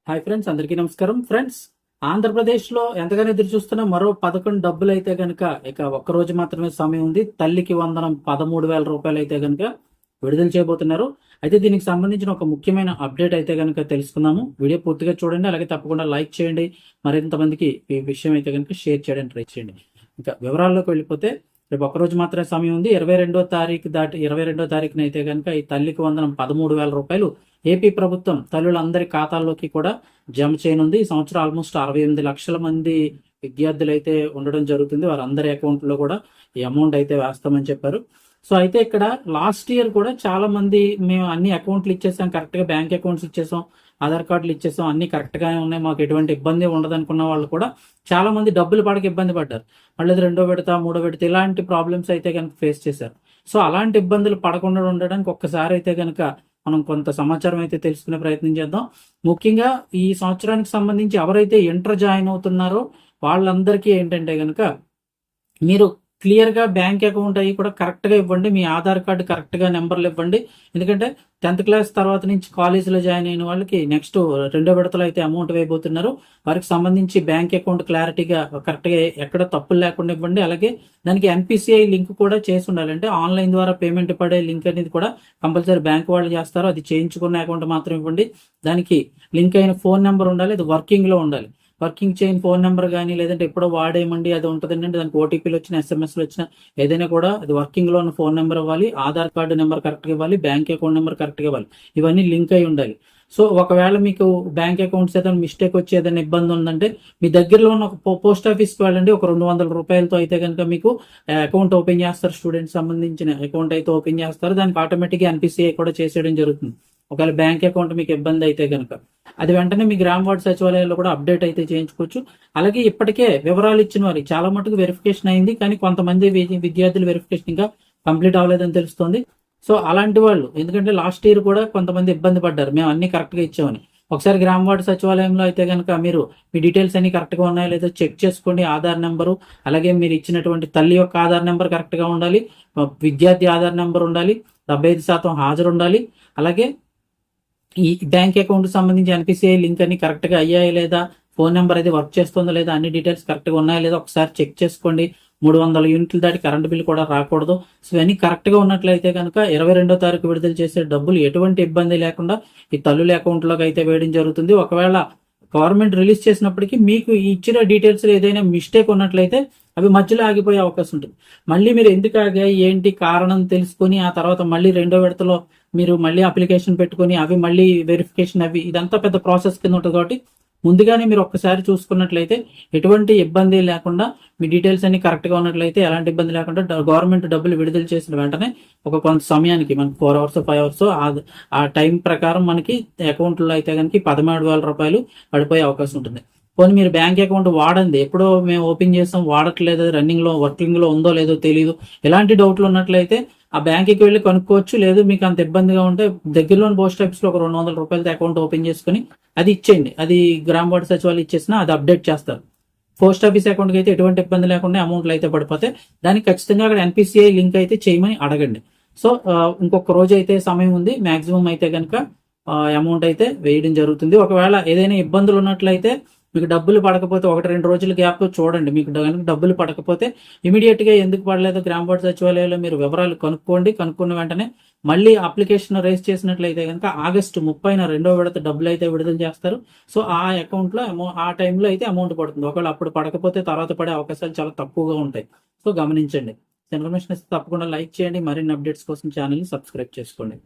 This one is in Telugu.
హాయ్ ఫ్రెండ్స్, అందరికీ నమస్కారం. ఫ్రెండ్స్, ఆంధ్రప్రదేశ్లో ఎంతగానో ఎదురు చూస్తున్న మరో 11 డబ్బులు అయితే కనుక ఇక ఒక్కరోజు మాత్రమే సమయం ఉంది. తల్లికి వందనం 13,000 రూపాయలు అయితే కనుక విడుదల చేయబోతున్నారు. అయితే దీనికి సంబంధించిన ఒక ముఖ్యమైన అప్డేట్ అయితే కనుక తెలుసుకుందాము. వీడియో పూర్తిగా చూడండి, అలాగే తప్పకుండా లైక్ చేయండి, మరింత మందికి ఈ విషయం అయితే కనుక షేర్ చేయడానికి ట్రై చేయండి. ఇంకా వివరాల్లోకి వెళ్ళిపోతే, రేపు ఒక్కరోజు మాత్రమే సమయం ఉంది. 22వ తారీఖు దాటి 22వ తారీఖున అయితే కనుక ఈ తల్లికి వందనం 13,000 రూపాయలు ఏపీ ప్రభుత్వం తల్లులందరి ఖాతాల్లోకి కూడా జమ చేయనుంది. ఈ సంవత్సరం ఆల్మోస్ట్ 68 లక్షల మంది విద్యార్థులు అయితే ఉండడం జరుగుతుంది. వారందరి అకౌంట్లో కూడా ఈ అమౌంట్ అయితే వేస్తామని చెప్పారు. సో అయితే ఇక్కడ లాస్ట్ ఇయర్ కూడా చాలా మంది మేము అన్ని అకౌంట్లు ఇచ్చేసాం, కరెక్ట్ గా బ్యాంక్ అకౌంట్స్ ఇచ్చేసాం, ఆధార్ కార్డులు ఇచ్చేసాం, అన్ని కరెక్ట్ గానే ఉన్నాయి, మాకు ఎటువంటి ఇబ్బంది ఉండదు అనుకున్న వాళ్ళు కూడా చాలా మంది డబ్బులు పడక ఇబ్బంది పడ్డారు. మళ్ళీ రెండో విడత, మూడో విడత ఇలాంటి ప్రాబ్లమ్స్ అయితే కనుక ఫేస్ చేశారు. సో అలాంటి ఇబ్బందులు పడకుండా ఉండడానికి ఒక్కసారి అయితే కనుక మనం కొంత సమాచారం అయితే తెలుసుకునే ప్రయత్నం చేద్దాం. ముఖ్యంగా ఈ సంవత్సరానికి సంబంధించి ఎవరైతే ఇంటర్ జాయిన్ అవుతున్నారో వాళ్ళందరికీ ఏంటంటే కనుక మీరు క్లియర్ గా బ్యాంక్ అకౌంట్ అయ్యి కూడా కరెక్ట్ గా ఇవ్వండి. మీ ఆధార్ కార్డు కరెక్ట్ గా నెంబర్లు ఇవ్వండి. ఎందుకంటే 10th క్లాస్ తర్వాత నుంచి కాలేజీలో జాయిన్ అయిన వాళ్ళకి నెక్స్ట్ రెండో విడతలో అయితే అమౌంట్ వేయబోతున్నారు. వారికి సంబంధించి బ్యాంక్ అకౌంట్ క్లారిటీగా కరెక్ట్ గా ఎక్కడ తప్పులు లేకుండా ఇవ్వండి. అలాగే దానికి ఎన్పిసిఐ లింక్ కూడా చేసి ఉండాలి. అంటే ఆన్లైన్ ద్వారా పేమెంట్ పడే లింక్ అనేది కూడా కంపల్సరీ బ్యాంక్ వాళ్ళు చేస్తారు. అది చేయించుకున్న అకౌంట్ మాత్రం ఇవ్వండి. దానికి లింక్ అయిన ఫోన్ నెంబర్ ఉండాలి, అది వర్కింగ్ లో ఉండాలి. వర్కింగ్ చేయని ఫోన్ నెంబర్ కానీ, లేదంటే ఎప్పుడో వాడేయమండి అది ఉంటుందండి, దానికి ఓటీపీలు వచ్చిన, ఎస్ఎంఎస్లు వచ్చిన ఏదైనా కూడా అది వర్కింగ్ లో ఉన్న ఫోన్ నెంబర్ ఇవ్వాలి, ఆధార్ కార్డు నెంబర్ కరెక్ట్ గా ఇవ్వాలి, బ్యాంక్ అకౌంట్ నెంబర్ కరెక్ట్ గా ఇవ్వాలి. ఇవన్నీ లింక్ అయి ఉండాలి. సో ఒకవేళ మీకు బ్యాంక్ అకౌంట్స్ ఏదైనా మిస్టేక్ వచ్చి ఏదైనా ఇబ్బంది ఉందంటే మీ దగ్గరలో ఉన్న ఒక పోస్ట్ ఆఫీస్కి వెళ్ళండి. ఒక 200 రూపాయలతో అయితే కనుక మీకు అకౌంట్ ఓపెన్ చేస్తారు. స్టూడెంట్స్ సంబంధించిన అకౌంట్ అయితే ఓపెన్ చేస్తారు. దానికి ఆటోమేటిక్గా ఎన్పిసిఐ కూడా చేసేయడం జరుగుతుంది. ఒకవేళ బ్యాంక్ అకౌంట్ మీకు ఇబ్బంది అయితే కనుక అది వెంటనే మీ గ్రామ వార్డు సచివాలయాల్లో కూడా అప్డేట్ అయితే చేయించుకోవచ్చు. అలాగే ఇప్పటికే వివరాలు ఇచ్చిన వారికి చాలా మటుకు వెరిఫికేషన్ అయింది, కానీ కొంతమంది విద్యార్థుల వెరిఫికేషన్ ఇంకా కంప్లీట్ అవ్వలేదని తెలుస్తుంది. సో అలాంటి వాళ్ళు, ఎందుకంటే లాస్ట్ ఇయర్ కూడా కొంతమంది ఇబ్బంది పడ్డారు, మేము అన్ని కరెక్ట్ గా ఇచ్చామని. ఒకసారి గ్రామ వార్డు సచివాలయంలో అయితే కనుక మీరు మీ డీటెయిల్స్ అన్ని కరెక్ట్ గా ఉన్నాయో లేదో చెక్ చేసుకోండి. ఆధార్ నెంబరు, అలాగే మీరు ఇచ్చినటువంటి తల్లి యొక్క ఆధార్ నెంబర్ కరెక్ట్ గా ఉండాలి, విద్యార్థి ఆధార్ నెంబర్ ఉండాలి, 75% హాజరు ఉండాలి. అలాగే ఈ బ్యాంక్ అకౌంట్ సంబంధించి ఎన్పిసిఐ లింక్ అన్ని కరెక్ట్ గా అయ్యాయా లేదా, ఫోన్ నెంబర్ అయితే వర్క్ చేస్తుందో లేదా, అన్ని డీటెయిల్స్ కరెక్ట్ గా ఉన్నాయా లేదా ఒకసారి చెక్ చేసుకోండి. 300 యూనిట్లు దాటి కరెంట్ బిల్ కూడా రాకూడదు. సో ఇవన్నీ కరెక్ట్ గా ఉన్నట్లయితే కనుక 22వ తారీఖు విడుదల చేసే డబ్బులు ఎటువంటి ఇబ్బంది లేకుండా ఈ తల్లుల అకౌంట్ లోకి అయితే వేయడం జరుగుతుంది. ఒకవేళ గవర్నమెంట్ రిలీజ్ చేసినప్పటికీ మీకు ఇచ్చిన డీటెయిల్స్ ఏదైనా మిస్టేక్ ఉన్నట్లయితే అవి మధ్యలో ఆగిపోయే అవకాశం ఉంటుంది. మళ్ళీ మీరు ఎందుకు ఆగాయి ఏంటి కారణం తెలుసుకొని ఆ తర్వాత మళ్ళీ రెండో విడతలో మీరు మళ్ళీ అప్లికేషన్ పెట్టుకొని అవి మళ్ళీ వెరిఫికేషన్ అవి ఇదంతా పెద్ద ప్రాసెస్ కింద ఉంటుంది. కాబట్టి ముందుగానే మీరు ఒక్కసారి చూసుకున్నట్లయితే ఎటువంటి ఇబ్బంది లేకుండా మీ డీటెయిల్స్ అన్ని కరెక్ట్ గా ఉన్నట్లయితే ఎలాంటి ఇబ్బంది లేకుండా గవర్నమెంట్ డబ్బులు విడుదల చేసిన వెంటనే ఒక కొంత సమయానికి మనకి 4 hours 5 hours ఆ టైం ప్రకారం మనకి అకౌంట్లో అయితే కనుక 13,000 రూపాయలు పడిపోయే అవకాశం ఉంటుంది. పోనీ మీరు బ్యాంక్ అకౌంట్ వాడండి, ఎప్పుడో మేము ఓపెన్ చేసాం వాడట్లేదు, రన్నింగ్ లో వర్కింగ్ లో ఉందో లేదో తెలియదు, ఎలాంటి డౌట్లు ఉన్నట్లయితే ఆ బ్యాంక్కి వెళ్ళి కనుక్కోవచ్చు. లేదు మీకు అంత ఇబ్బందిగా ఉంటే దగ్గరలోని పోస్ట్ ఆఫీస్ లో ఒక 200 రూపాయలతో అకౌంట్ ఓపెన్ చేసుకుని అది ఇచ్చేయండి. అది గ్రామ వార్డు సచివాలయం ఇచ్చేసినా అది అప్డేట్ చేస్తారు. పోస్ట్ ఆఫీస్ అకౌంట్కి అయితే ఎటువంటి ఇబ్బంది లేకుండా అమౌంట్లు అయితే పడిపోతే దానికి ఖచ్చితంగా అక్కడ ఎన్పిసిఐ లింక్ అయితే చేయమని అడగండి. సో ఇంకొక రోజు అయితే సమయం ఉంది. మాక్సిమం అయితే కనుక అమౌంట్ అయితే వేయడం జరుగుతుంది. ఒకవేళ ఏదైనా ఇబ్బందులు ఉన్నట్లయితే మీకు డబ్బులు పడకపోతే 1-2 రోజుల గ్యాప్ చూడండి. మీకు డబ్బులు పడకపోతే ఇమీడియట్ గా ఎందుకు పడలేదో గ్రామ వార్డు సచివాలయంలో మీరు వివరాలు కనుక్కోండి. కనుక్కున్న వెంటనే మళ్ళీ అప్లికేషన్ రేస్ చేసినట్లయితే కనుక ఆగస్టు 30న రెండో విడత డబ్బులు అయితే విడుదల చేస్తారు. సో ఆ అకౌంట్ లో ఆ టైంలో అయితే అమౌంట్ పడుతుంది. ఒకవేళ అప్పుడు పడకపోతే తర్వాత పడే అవకాశాలు చాలా తక్కువగా ఉంటాయి. సో గమనించండి. ఇన్ఫర్మేషన్ తప్పకుండా లైక్ చేయండి. మరిన్ని అప్డేట్స్ కోసం ఛానల్ ని సబ్స్క్రైబ్ చేసుకోండి.